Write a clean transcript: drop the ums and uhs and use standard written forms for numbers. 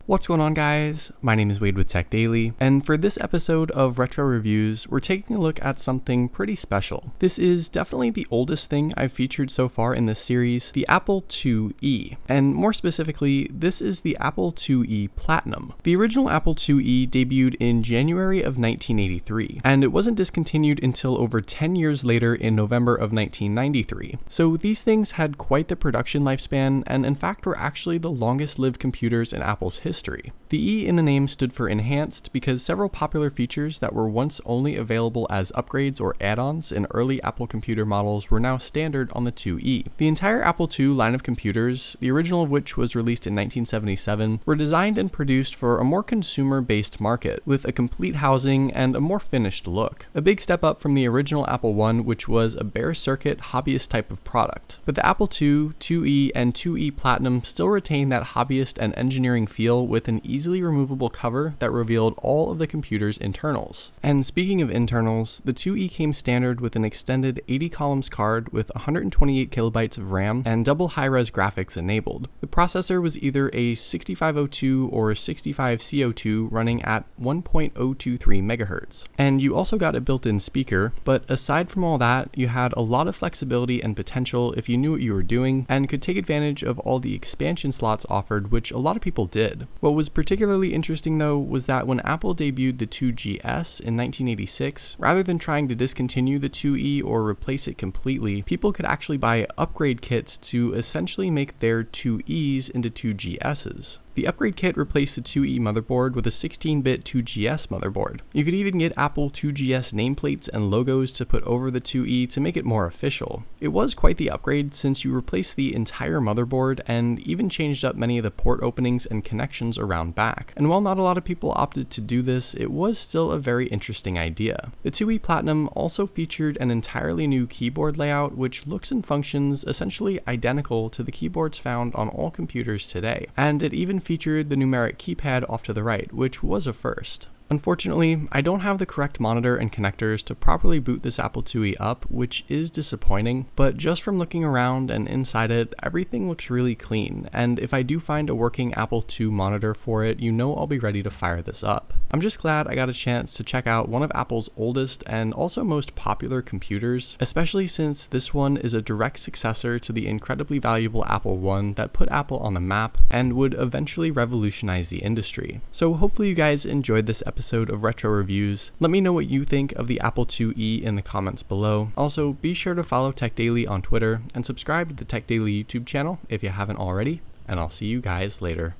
What's going on, guys? My name is Wade with TechDaily, and for this episode of Retro Reviews, we're taking a look at something pretty special. This is definitely the oldest thing I've featured so far in this series, the Apple IIe, and more specifically, this is the Apple IIe Platinum. The original Apple IIe debuted in January of 1983, and it wasn't discontinued until over 10 years later in November of 1993. So these things had quite the production lifespan, and in fact were actually the longest lived computers in Apple's history. The E in the name stood for enhanced because several popular features that were once only available as upgrades or add-ons in early Apple computer models were now standard on the IIe. The entire Apple II line of computers, the original of which was released in 1977, were designed and produced for a more consumer-based market, with a complete housing and a more finished look. A big step up from the original Apple I, which was a bare circuit hobbyist type of product. But the Apple II, IIe, and IIe Platinum still retain that hobbyist and engineering feel with an easily removable cover that revealed all of the computer's internals. And speaking of internals, the IIe came standard with an extended 80 columns card with 128 kilobytes of RAM and double high-res graphics enabled. The processor was either a 6502 or 65C02 running at 1.023 MHz. And you also got a built-in speaker, but aside from all that, you had a lot of flexibility and potential if you knew what you were doing and could take advantage of all the expansion slots offered, which a lot of people did. What was particularly interesting though was that when Apple debuted the 2GS in 1986, rather than trying to discontinue the IIe or replace it completely, people could actually buy upgrade kits to essentially make their 2Es into 2GSs. The upgrade kit replaced the IIe motherboard with a 16-bit 2GS motherboard. You could even get Apple 2GS nameplates and logos to put over the IIe to make it more official. It was quite the upgrade since you replaced the entire motherboard and even changed up many of the port openings and connections around back. And while not a lot of people opted to do this, it was still a very interesting idea. The IIe Platinum also featured an entirely new keyboard layout which looks and functions essentially identical to the keyboards found on all computers today, and it even featured the numeric keypad off to the right, which was a first. Unfortunately, I don't have the correct monitor and connectors to properly boot this Apple IIe up, which is disappointing, but just from looking around and inside it, everything looks really clean, and if I do find a working Apple II monitor for it, you know I'll be ready to fire this up. I'm just glad I got a chance to check out one of Apple's oldest and also most popular computers, especially since this one is a direct successor to the incredibly valuable Apple I that put Apple on the map and would eventually revolutionize the industry. So hopefully you guys enjoyed this episode of Retro Reviews. Let me know what you think of the Apple IIe in the comments below. Also, be sure to follow TechDaily on Twitter and subscribe to the TechDaily YouTube channel if you haven't already, and I'll see you guys later.